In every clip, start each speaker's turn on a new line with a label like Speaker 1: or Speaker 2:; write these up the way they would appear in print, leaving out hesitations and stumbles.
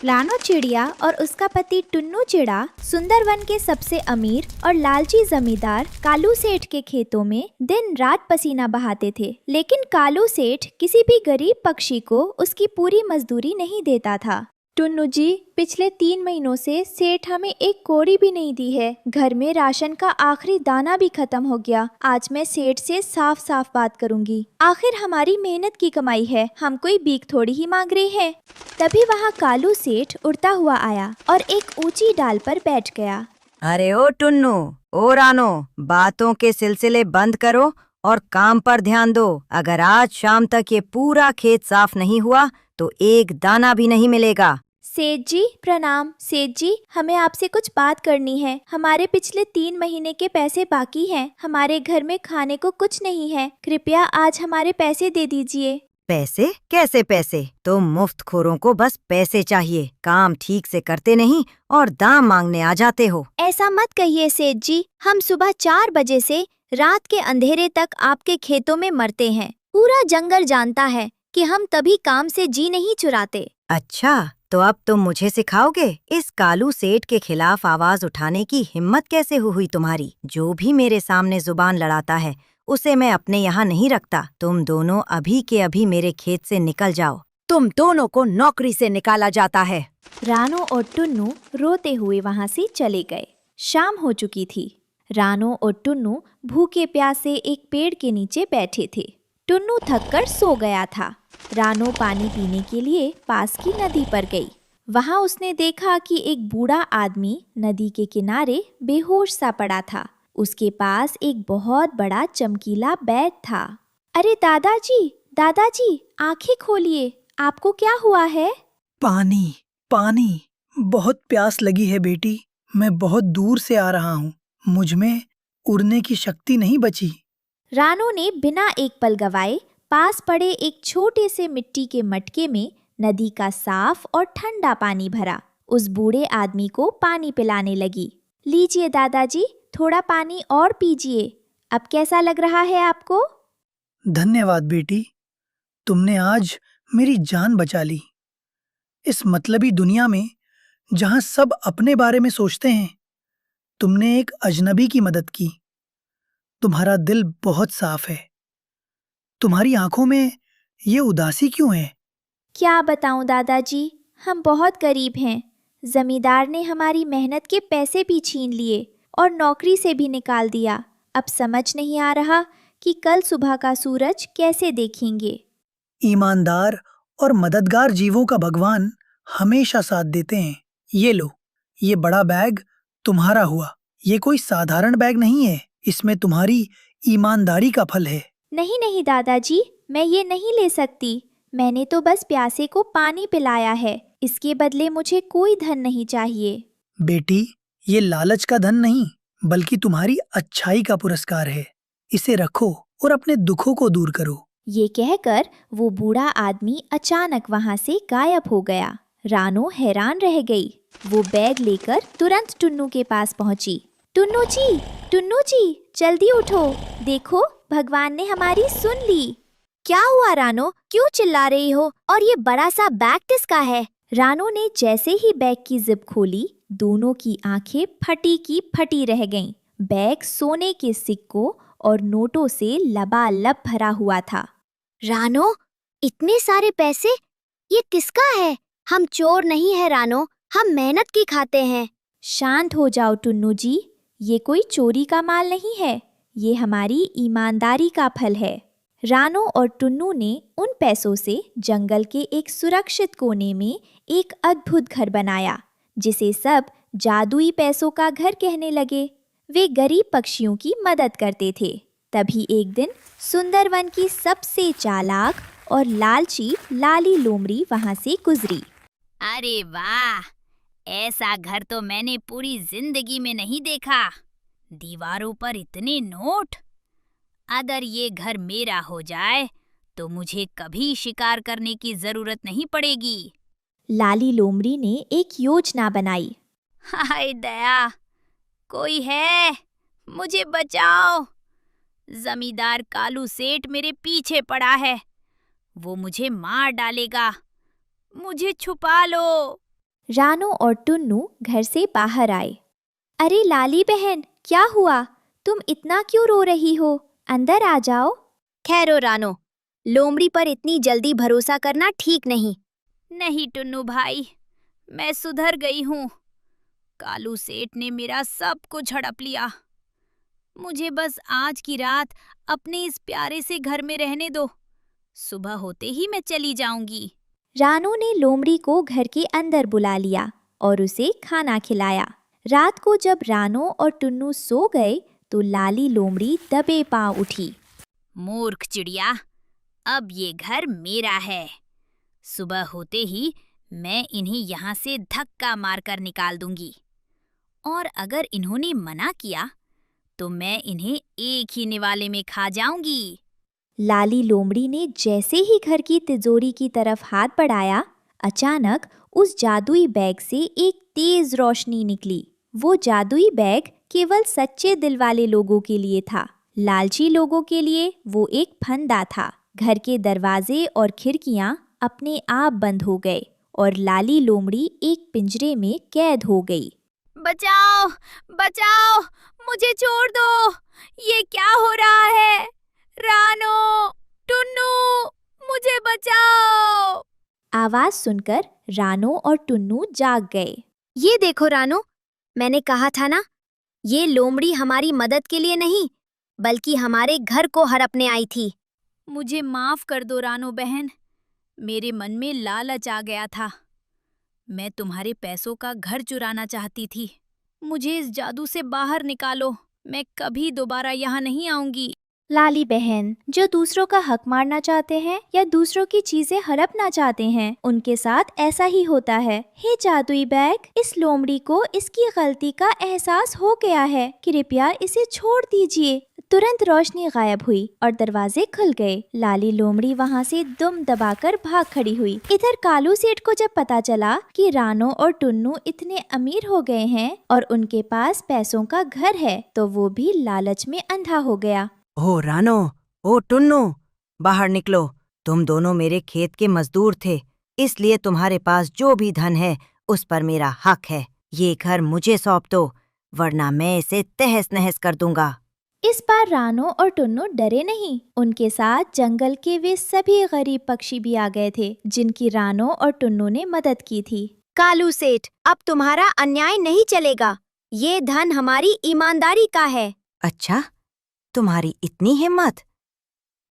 Speaker 1: रानो चिड़िया और उसका पति टुन्नू चिड़ा सुंदरवन के सबसे अमीर और लालची जमींदार कालू सेठ के खेतों में दिन रात पसीना बहाते थे। लेकिन कालू सेठ किसी भी गरीब पक्षी को उसकी पूरी मजदूरी नहीं देता था। टुन्नू जी, पिछले 3 महीनों से सेठ हमें एक कौड़ी भी नहीं दी है। घर में राशन का आखिरी दाना भी खत्म हो गया। आज मैं सेठ से साफ साफ बात करूंगी। आखिर हमारी मेहनत की कमाई है, हम कोई भीख थोड़ी ही मांग रहे हैं। तभी वहाँ कालू सेठ उड़ता हुआ आया और एक ऊंची डाल पर बैठ गया।
Speaker 2: अरे ओ टुन्नू, ओ रानो, बातों के सिलसिले बंद करो और काम पर ध्यान दो। अगर आज शाम तक ये पूरा खेत साफ नहीं हुआ तो एक दाना भी नहीं मिलेगा।
Speaker 1: सेठ जी प्रणाम। सेठ जी, हमें आपसे कुछ बात करनी है। हमारे पिछले 3 महीने के पैसे बाकी हैं। हमारे घर में खाने को कुछ नहीं है। कृपया आज हमारे पैसे दे दीजिए।
Speaker 2: पैसे? कैसे पैसे? तुम मुफ्तखोरों को बस पैसे चाहिए, काम ठीक से करते नहीं और दाम मांगने आ जाते हो।
Speaker 1: ऐसा मत कहिए सेठ जी, हम सुबह 4 बजे से रात के अंधेरे तक आपके खेतों में मरते हैं। पूरा जंगल जानता है कि हम तभी काम से जी नहीं चुराते।
Speaker 2: अच्छा, तो अब तुम मुझे सिखाओगे? इस कालू सेठ के खिलाफ आवाज उठाने की हिम्मत कैसे हुई तुम्हारी? जो भी मेरे सामने जुबान लड़ाता है उसे मैं अपने यहाँ नहीं रखता। तुम दोनों अभी के अभी मेरे खेत से निकल जाओ। तुम दोनों को नौकरी से निकाला जाता है।
Speaker 1: रानो और टुन्नू रोते हुए वहाँ से चले गए। शाम हो चुकी थी। रानो और टुन्नू भूखे प्यासे एक पेड़ के नीचे बैठे थे। टुन्नू थककर सो गया था। रानो पानी पीने के लिए पास की नदी पर गई। वहाँ उसने देखा कि एक बूढ़ा आदमी नदी के किनारे बेहोश सा पड़ा था। उसके पास एक बहुत बड़ा चमकीला बैग था। अरे दादाजी, आंखें खोलिए, आपको क्या हुआ है?
Speaker 3: पानी, पानी, बहुत प्यास लगी है बेटी। मैं बहुत दूर से आ रहा हूँ। मुझ में उड़ने की शक्ति नहीं बची।
Speaker 1: रानो ने बिना एक पल गवाए पास पड़े एक छोटे से मिट्टी के मटके में नदी का साफ और ठंडा पानी भरा। उस बूढ़े आदमी को पानी पिलाने लगी। लीजिए दादाजी, थोड़ा पानी और पीजिए। अब कैसा लग रहा है आपको?
Speaker 3: धन्यवाद बेटी, तुमने आज मेरी जान बचा ली। इस मतलबी दुनिया में जहाँ सब अपने बारे में सोचते हैं, तुमने एक अजनबी की मदद की। तुम्हारा दिल बहुत साफ है। तुम्हारी आंखों में ये उदासी क्यों है?
Speaker 1: क्या बताऊं दादाजी, हम बहुत गरीब हैं। जमींदार ने हमारी मेहनत के पैसे भी छीन लिए और नौकरी से भी निकाल दिया। अब समझ नहीं आ रहा कि कल सुबह का सूरज कैसे देखेंगे।
Speaker 3: ईमानदार और मददगार जीवों का भगवान हमेशा साथ देते हैं। ये लो, ये बड़ा बैग तुम्हारा हुआ। ये कोई साधारण बैग नहीं है, इसमें तुम्हारी ईमानदारी का फल है।
Speaker 1: नहीं दादाजी, मैं ये नहीं ले सकती। मैंने तो बस प्यासे को पानी पिलाया है। इसके बदले मुझे कोई धन नहीं चाहिए।
Speaker 3: बेटी, ये लालच का धन नहीं, बल्कि तुम्हारी अच्छाई का पुरस्कार है। इसे रखो और अपने दुखों को दूर करो।
Speaker 1: ये कहकर वो बूढ़ा आदमी अचानक वहाँ से गायब हो गया। रानो हैरान रह गई। वो बैग लेकर तुरंत टुन्नू के पास पहुँची। टुन्नू जी, जल्दी उठो। देखो, भगवान ने हमारी सुन ली। क्या हुआ रानो, क्यों चिल्ला रही हो? और ये बड़ा सा बैग किसका है? रानो ने जैसे ही बैग की जिप खोली, दोनों की आंखें फटी की फटी रह गईं। बैग सोने के सिक्कों और नोटों से लबालब भरा हुआ था।
Speaker 4: रानो, इतने सारे पैसे, ये किसका है? हम चोर नहीं है रानो, हम मेहनत की खाते हैं।
Speaker 1: शांत हो जाओ टुन्नू जी, ये कोई चोरी का माल नहीं है। ये हमारी ईमानदारी का फल है। रानो और टुन्नू ने उन पैसों से जंगल के एक सुरक्षित कोने में एक अद्भुत घर बनाया, जिसे सब जादुई पैसों का घर कहने लगे। वे गरीब पक्षियों की मदद करते थे। तभी एक दिन सुंदरवन की सबसे चालाक और लालची लाली लोमड़ी वहां से गुजरी।
Speaker 5: अरे वाह, ऐसा घर तो मैंने पूरी जिंदगी में नहीं देखा। दीवारों पर इतने नोट। अगर ये घर मेरा हो जाए तो मुझे कभी शिकार करने की जरूरत नहीं पड़ेगी।
Speaker 1: लाली लोमड़ी ने एक योजना बनाई।
Speaker 5: हाय दया, कोई है? मुझे बचाओ। जमींदार कालू सेठ मेरे पीछे पड़ा है। वो मुझे मार डालेगा। मुझे छुपा लो।
Speaker 1: रानो और टुन्नू घर से बाहर आए। अरे लाली बहन, क्या हुआ? तुम इतना क्यों रो रही हो? अंदर आ जाओ।
Speaker 4: खैरो रानो, लोमड़ी पर इतनी जल्दी भरोसा करना ठीक नहीं।
Speaker 5: नहीं टुन्नू भाई, मैं सुधर गई हूँ। कालू सेठ ने मेरा सब कुछ हड़प लिया। मुझे बस आज की रात अपने इस प्यारे से घर में रहने दो। सुबह होते ही मैं चली जाऊंगी।
Speaker 1: रानो ने लोमड़ी को घर के अंदर बुला लिया और उसे खाना खिलाया। रात को जब रानो और टुन्नू सो गए तो लाली लोमड़ी दबे पांव उठी।
Speaker 5: मूर्ख चिड़िया, अब ये घर मेरा है। सुबह होते ही मैं इन्हें यहाँ से धक्का मारकर निकाल दूंगी। और अगर इन्होंने मना किया तो मैं इन्हें एक ही निवाले में खा जाऊंगी।
Speaker 1: लाली लोमड़ी ने जैसे ही घर की तिजोरी की तरफ हाथ बढ़ाया, अचानक उस जादुई बैग से एक तेज रोशनी निकली। वो जादुई बैग केवल सच्चे दिल वाले लोगों के लिए था। लालची लोगों के लिए वो एक फंदा था। घर के दरवाजे और खिड़कियां अपने आप बंद हो गए और लाली लोमड़ी एक पिंजरे में कैद हो गई।
Speaker 5: बचाओ, बचाओ, मुझे छोड़ दो। ये क्या हो रहा है? रानो, टुन्नू, मुझे बचाओ।
Speaker 1: आवाज सुनकर रानो और टुन्नू जाग गए।
Speaker 4: ये देखो रानो, मैंने कहा था ना, ये लोमड़ी हमारी मदद के लिए नहीं बल्कि हमारे घर को हड़पने आई थी।
Speaker 5: मुझे माफ कर दो रानो बहन, मेरे मन में लालच आ गया था। मैं तुम्हारे पैसों का घर चुराना चाहती थी। मुझे इस जादू से बाहर निकालो। मैं कभी दोबारा यहाँ नहीं आऊंगी।
Speaker 1: लाली बहन, जो दूसरों का हक मारना चाहते हैं या दूसरों की चीजें हड़पना चाहते हैं, उनके साथ ऐसा ही होता है। हे जादुई बैग, इस लोमड़ी को इसकी गलती का एहसास हो गया है। कृपया इसे छोड़ दीजिए। तुरंत रोशनी गायब हुई और दरवाजे खुल गए। लाली लोमड़ी वहाँ से दुम दबाकर भाग खड़ी हुई। इधर कालू सेठ को जब पता चला कि रानो और टुन्नू इतने अमीर हो गए हैं और उनके पास पैसों का घर है, तो वो भी लालच में अंधा हो गया।
Speaker 2: ओ रानो, ओ टुन्नू, बाहर निकलो। तुम दोनों मेरे खेत के मजदूर थे, इसलिए तुम्हारे पास जो भी धन है उस पर मेरा हक है। ये घर मुझे सौंप दो, वरना मैं इसे तहस नहस कर दूंगा।
Speaker 1: इस बार रानो और टुन्नू डरे नहीं। उनके साथ जंगल के वे सभी गरीब पक्षी भी आ गए थे जिनकी रानो और टुन्नू ने मदद की थी।
Speaker 4: कालू सेठ, अब तुम्हारा अन्याय नहीं चलेगा। ये धन हमारी ईमानदारी का है।
Speaker 2: अच्छा, तुम्हारी इतनी हिम्मत?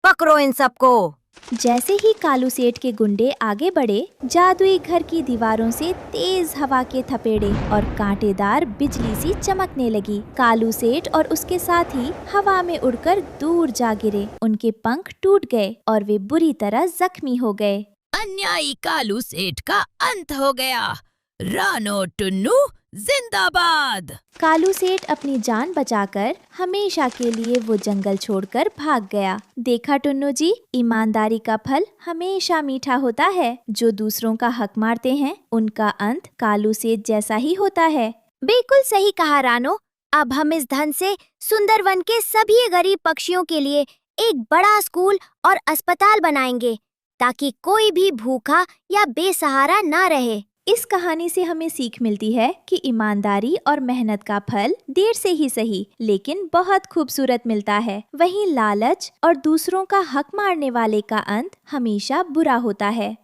Speaker 2: पकड़ो इन सबको।
Speaker 1: जैसे ही कालू सेठ के गुंडे आगे बढ़े, जादुई घर की दीवारों से तेज हवा के थपेड़े और कांटेदार बिजली सी चमकने लगी। कालू सेठ और उसके साथी हवा में उड़कर दूर जा गिरे। उनके पंख टूट गए और वे बुरी तरह जख्मी हो गए।
Speaker 5: अन्यायी कालू सेठ का अंत हो गया। रानो टुन्नू जिंदाबाद।
Speaker 1: कालू सेठ अपनी जान बचाकर हमेशा के लिए वो जंगल छोड़कर भाग गया। देखा टुन्नू जी, ईमानदारी का फल हमेशा मीठा होता है। जो दूसरों का हक मारते हैं, उनका अंत कालू सेठ जैसा ही होता है।
Speaker 4: बिल्कुल सही कहा रानो। अब हम इस धन से सुंदरवन के सभी गरीब पक्षियों के लिए एक बड़ा स्कूल और अस्पताल बनाएंगे, ताकि कोई भी भूखा या बेसहारा ना रहे।
Speaker 1: इस कहानी से हमें सीख मिलती है कि ईमानदारी और मेहनत का फल देर से ही सही, लेकिन बहुत खूबसूरत मिलता है। वहीं लालच और दूसरों का हक मारने वाले का अंत हमेशा बुरा होता है।